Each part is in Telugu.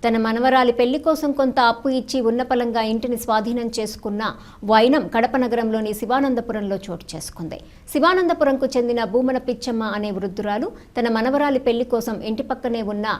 తన మనవరాలి పెళ్లి కోసం కొంత అప్పు ఇచ్చి ఉన్నపలంగా ఇంటిని స్వాధీనం చేసుకున్న వైనం కడప నగరంలోని శివానందపురంలో చోటు చేసుకుంది. శివానందపురంకు చెందిన భూమన పిచ్చమ్మ అనే వృద్ధురాలు తన మనవరాలి పెళ్లి కోసం ఇంటి పక్కనే ఉన్న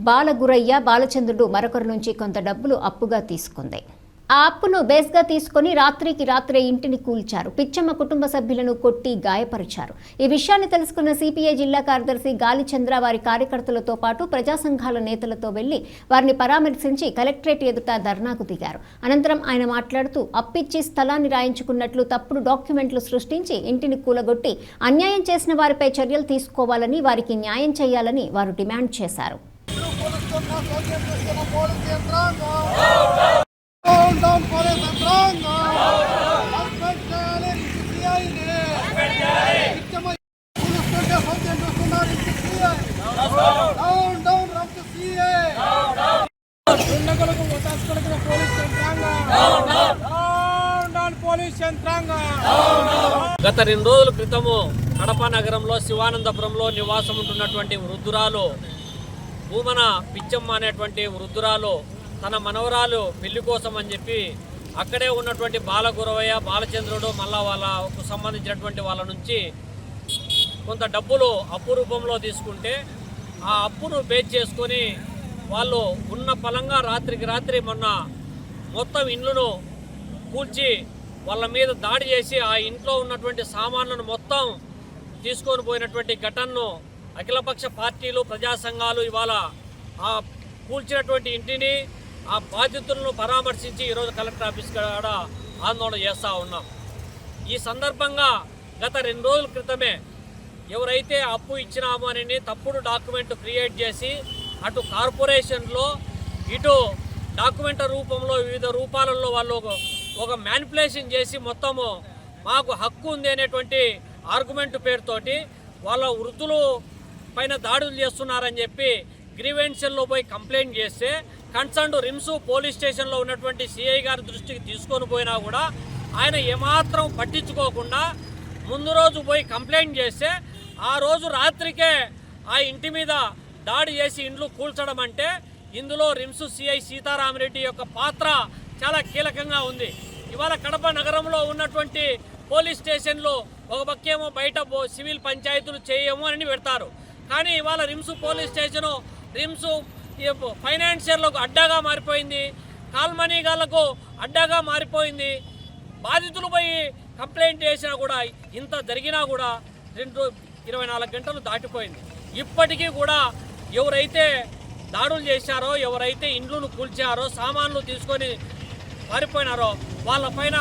బాలగురయ్య బాలచంద్రుడు మరొకరి నుంచి కొంత డబ్బులు అప్పుగా తీసుకుంది. ఆ అప్పును బేస్గా తీసుకుని రాత్రికి రాత్రే ఇంటిని కూల్చారు. పిచ్చమ్మ కుటుంబ సభ్యులను కొట్టి గాయపరిచారు. ఈ విషయాన్ని తెలుసుకున్న సిపిఐ జిల్లా కార్యదర్శి గాలిచంద్ర వారి కార్యకర్తలతో పాటు ప్రజా సంఘాల నేతలతో వెళ్లి వారిని పరామర్శించి కలెక్టరేట్ ఎదుట ధర్నాకు దిగారు. అనంతరం ఆయన మాట్లాడుతూ అప్పిచ్చి స్థలాన్ని రాయించుకున్నట్లు తప్పుడు డాక్యుమెంట్లు సృష్టించి ఇంటిని కూలగొట్టి అన్యాయం చేసిన వారిపై చర్యలు తీసుకోవాలని, వారికి న్యాయం చేయాలని వారు డిమాండ్ చేశారు. గత 2 రోజుల క్రితము కడప నగరంలో శివానందపురంలో నివాసం ఉంటున్నటువంటి వృద్ధురాలు భూమన పిచ్చమ్మ అనేటువంటి వృద్ధురాలు తన మనవరాలు పెళ్లి కోసం అని చెప్పి అక్కడే ఉన్నటువంటి బాలగురవయ్య బాలచంద్రుడు మళ్ళా వాళ్ళకు సంబంధించినటువంటి వాళ్ళ నుంచి కొంత డబ్బులు అప్పు రూపంలో తీసుకుంటే ఆ అప్పును బేస్ చేసుకొని వాళ్ళు ఉన్న పలంగా రాత్రికి రాత్రి మొన్న మొత్తం ఇండ్లను కూల్చి వాళ్ళ మీద దాడి చేసి ఆ ఇంట్లో ఉన్నటువంటి సామాన్లను మొత్తం తీసుకొని పోయినటువంటి ఘటనను అఖిలపక్ష పార్టీలు ప్రజా సంఘాలు ఇవాళ ఆ కూల్చినటువంటి ఇంటిని ఆ బాధితులను పరామర్శించి ఈరోజు కలెక్టర్ ఆఫీస్ కాడ ఆందోళన చేస్తూ ఉన్నాం. ఈ సందర్భంగా గత 2 రోజుల క్రితమే ఎవరైతే అప్పు ఇచ్చినామో అని తప్పుడు డాక్యుమెంట్ క్రియేట్ చేసి అటు కార్పొరేషన్లో ఇటు డాక్యుమెంట్ రూపంలో వివిధ రూపాలలో వాళ్ళు ఒక మ్యానిపులేషన్ చేసి మొత్తము మాకు హక్కు ఉంది అనేటువంటి ఆర్గ్యుమెంట్ పేరుతోటి వాళ్ళ వృద్ధులు పైన దాడులు చేస్తున్నారని చెప్పి గ్రీవెన్షన్లో పోయి కంప్లైంట్ చేస్తే కన్సర్న్డ్ రిమ్స్ పోలీస్ స్టేషన్లో ఉన్నటువంటి సిఐ గారి దృష్టికి తీసుకొని పోయినా కూడా ఆయన ఏమాత్రం పట్టించుకోకుండా ముందు రోజు పోయి కంప్లైంట్ చేస్తే ఆ రోజు రాత్రికే ఆ ఇంటి మీద దాడి చేసి ఇండ్లు కూల్చడం అంటే ఇందులో రిమ్స్ సిఐ సీతారామరెడ్డి యొక్క పాత్ర చాలా కీలకంగా ఉంది. ఇవాళ కడప నగరంలో ఉన్నటువంటి పోలీస్ స్టేషన్లో ఒక పక్కేమో బయట సివిల్ పంచాయతీలు చేయము అని పెడతారు. కానీ ఇవాళ రిమ్స్ పోలీస్ స్టేషను రిమ్స్ ఫైనాన్షియర్లకు అడ్డాగా మారిపోయింది, కాల్మనీగాళ్లకు అడ్డాగా మారిపోయింది. బాధితులు పోయి కంప్లైంట్ చేసినా కూడా ఇంత జరిగినా కూడా 24 గంటలు దాటిపోయింది. ఇప్పటికీ కూడా ఎవరైతే దాడులు చేశారో, ఎవరైతే ఇండ్లను కూల్చారో, సామాన్లు తీసుకొని పారిపోయినారో వాళ్ళపైన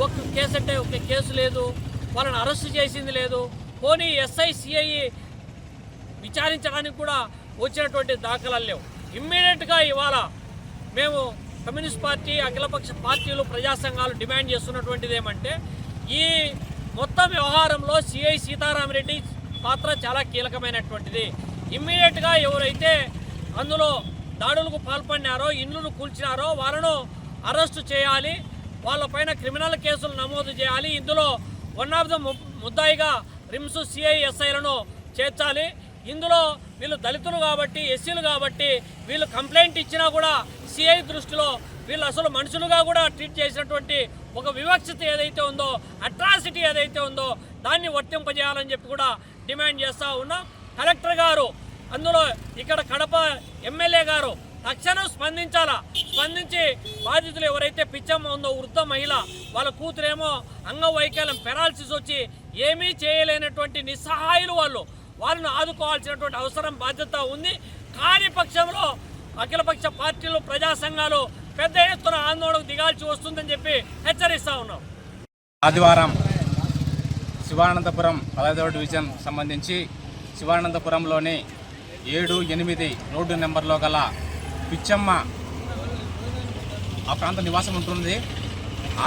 ఒక కేసు అంటే ఒక కేసు లేదు, వాళ్ళని అరెస్టు చేసింది లేదు. పోనీ ఎస్ఐ సిఐ విచారించడానికి కూడా వచ్చినటువంటి దాఖలాలు లేవు. ఇమ్మీడియట్గా ఇవాళ మేము కమ్యూనిస్ట్ పార్టీ, అఖిలపక్ష పార్టీలు, ప్రజా సంఘాలు డిమాండ్ చేస్తున్నటువంటిది ఏమంటే ఈ మొత్తం వ్యవహారంలో సిఐ సీతారామరెడ్డి పాత్ర చాలా కీలకమైనటువంటిది. ఇమ్మీడియట్గా ఎవరైతే అందులో దాడులకు పాల్పడినారో, ఇండ్లను కూల్చినారో వాళ్ళను అరెస్టు చేయాలి, వాళ్ళపైన క్రిమినల్ కేసులు నమోదు చేయాలి. ఇందులో వన్ ఆఫ్ ద ముద్దాయిగా రిమ్స్ సిఐ ఎస్ఐలను చేర్చాలి. ఇందులో వీళ్ళు దళితులు కాబట్టి, ఎస్సీలు కాబట్టి వీళ్ళు కంప్లైంట్ ఇచ్చినా కూడా సిఐ దృష్టిలో వీళ్ళు అసలు మనుషులుగా కూడా ట్రీట్ చేసినటువంటి ఒక వివక్షత ఏదైతే ఉందో, అట్రాసిటీ ఏదైతే ఉందో దాన్ని వర్తింపజేయాలని చెప్పి కూడా డిమాండ్ చేస్తూ ఉన్నాం. కలెక్టర్ గారు, అందులో ఇక్కడ కడప ఎమ్మెల్యే గారు తక్షణం స్పందించాలా. స్పందించి బాధితులు ఎవరైతే పిచ్చమ్మ ఉందో వృద్ధ మహిళ, వాళ్ళ కూతురేమో అంగవైకల్యం పెరాలసిస్ వచ్చి ఏమీ చేయలేనటువంటి నిస్సహాయులు వాళ్ళను ఆదుకోవాల్సినటువంటి అవసరం, బాధ్యత ఉంది. కాని పక్షంలో అఖిలపక్ష పార్టీలు, ప్రజా సంఘాలు పెద్ద ఎత్తున ఆందోళనకు దిగాల్సి వస్తుందని చెప్పి హెచ్చరిస్తూ ఉన్నాం. ఆదివారం శివానందపురం 15వ డివిజన్ సంబంధించి శివానందపురంలోని 7, 8 రోడ్డు నెంబర్లో గల పిచ్చమ్మ ఆ ప్రాంత నివాసం ఉంటుంది.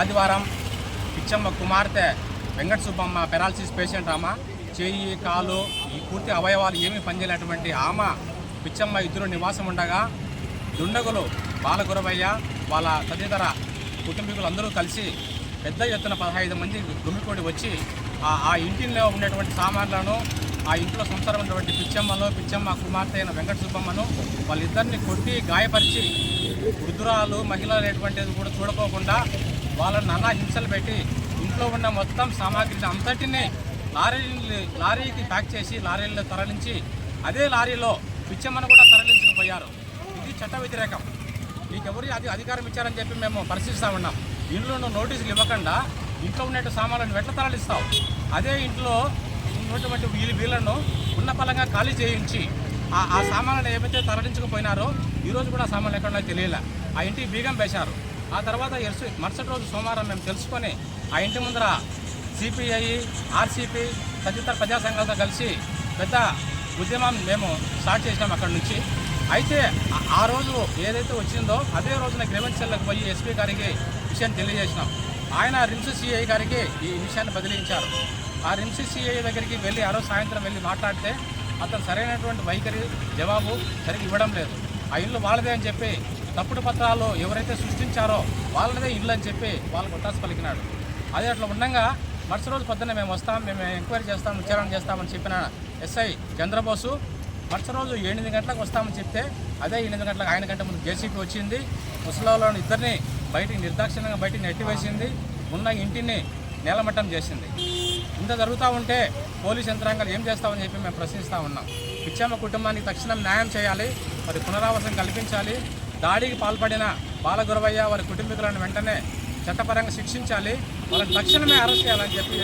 ఆదివారం పిచ్చమ్మ కుమార్తె వెంకట సుబ్బమ్మ పెరాలసిస్ పేషెంట్. ఆమె చేయి, కాలు, ఈ పూర్తి అవయవాలు ఏమీ పనిచేయనటువంటి ఆమె పిచ్చమ్మ ఇద్దరు నివాసం ఉండగా దుండగులు బాలగురవయ్య వాళ్ళ తదితర కుటుంబీకులు అందరూ కలిసి పెద్ద ఎత్తున 15 మంది గుమికూడి వచ్చి ఆ ఇంటిలో ఉన్నటువంటి సామాన్లను, ఆ ఇంట్లో సంసారం ఉన్నటువంటి పిచ్చమ్మ కుమార్తె అయిన వెంకట సుబ్బమ్మను వాళ్ళిద్దరిని కొట్టి గాయపరిచి వృద్ధురాలు మహిళలు అనేటువంటిది కూడా చూడకోకుండా వాళ్ళని నానా హింసలు పెట్టి ఇంట్లో ఉన్న మొత్తం సామాగ్రిని అంతటినీ లారీకి ప్యాక్ చేసి లారీల్లో తరలించి అదే లారీలో పిచ్చమ్మను కూడా తరలించుకుపోయారు. ఇది చట్ట వ్యతిరేకం. నీకెవరు అధికారం ఇచ్చారని చెప్పి మేము పరిశీలిస్తూ ఉన్నాం. ఇంట్లో నోటీసులు ఇవ్వకుండా ఇంట్లో ఉన్నట్టు సామాన్లను ఎట్లా తరలిస్తావు? అదే ఇంట్లో ఉన్నటువంటి వీళ్ళను ఉన్న పలంగా ఖాళీ చేయించి ఆ సామాన్లను ఏమైతే తరలించకపోయినారో ఈరోజు కూడా ఆ సామాన్లు ఎక్కడో తెలియలే. ఆ ఇంటికి బీగం వేశారు. ఆ తర్వాత మరుసటి రోజు సోమవారం మేము తెలుసుకొని ఆ ఇంటి ముందర సిపిఐ, ఆర్సీపీ తదితర ప్రజా సంఘాలతో కలిసి పెద్ద ఉద్యమం మేము స్టార్ట్ చేసినాం అక్కడి నుంచి. అయితే ఆ రోజు ఏదైతే వచ్చిందో అదే రోజున గ్రీవెన్స్ సెల్లకు పోయి ఎస్పీ గారికి విషయాన్ని తెలియజేసినాం. ఆయన రిమ్స్ సిఐ గారికి ఈ విషయాన్ని బదిలించారు. ఆ రిమ్స్ సిఐ దగ్గరికి వెళ్ళి ఆ రోజు సాయంత్రం వెళ్ళి మాట్లాడితే అతను సరైనటువంటి వైఖరి జవాబు సరిగ్గా ఇవ్వడం లేదు. ఆ ఇల్లు వాళ్ళదే అని చెప్పి తప్పుడు పత్రాలు ఎవరైతే సృష్టించారో వాళ్ళదే ఇల్లు అని చెప్పి వాళ్ళకు ఒత్తాసు పలికినాడు. అదే అట్లా ఉండగా మరుసటి రోజు పొద్దున్న మేము ఎంక్వైరీ చేస్తాం, విచారణ చేస్తామని చెప్పిన ఎస్ఐ చంద్రబోసు మరుసటి రోజు 8 గంటలకు వస్తామని చెప్తే అదే 8 గంటలకు ఆయన గంట ముందు జేసీపీ వచ్చింది. ముసలిలోని ఇద్దరిని నిర్దాక్షిణ్యంగా బయటికి నెట్టివేసింది. ఉన్న ఇంటిని నేలమట్టం చేసింది. ఇంత జరుగుతూ ఉంటే పోలీస్ యంత్రాంగాలు ఏం చేస్తామని చెప్పి మేము ప్రశ్నిస్తూ ఉన్నాం. పిచ్చమ్మ కుటుంబానికి తక్షణం న్యాయం చేయాలి, వారి పునరావాసం కల్పించాలి. దాడికి పాల్పడిన బాలగురవయ్య వారి కుటుంబీకులను వెంటనే చట్టపరంగా శిక్షించాలి, వాళ్ళని తక్షణమే అరెస్ట్ చేయాలని చెప్పి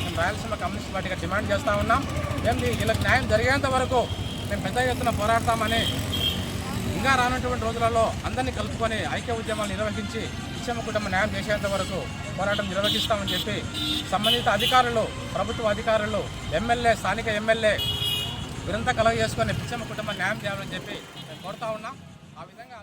మేము రాయలసీమ కమ్యూనిస్ట్ పార్టీగా డిమాండ్ చేస్తూ ఉన్నాం. వీళ్ళకి న్యాయం జరిగేంత వరకు మేము పెద్ద ఎత్తున పోరాడతామని, ఇంకా రానున్నటువంటి రోజులలో అందరినీ కలుపుకొని ఐక్య ఉద్యమాలు నిర్వహించి పిచ్చమ్మ కుటుంబం న్యాయం చేసేంత వరకు పోరాటం నిర్వహిస్తామని చెప్పి సంబంధిత అధికారులు, ప్రభుత్వ అధికారులు, ఎమ్మెల్యే, స్థానిక ఎమ్మెల్యే వీరంతా కలగజేసుకొని పిచ్చమ్మ కుటుంబం న్యాయం చేయాలని చెప్పి మేము కోరుతా ఉన్నాం. ఆ విధంగా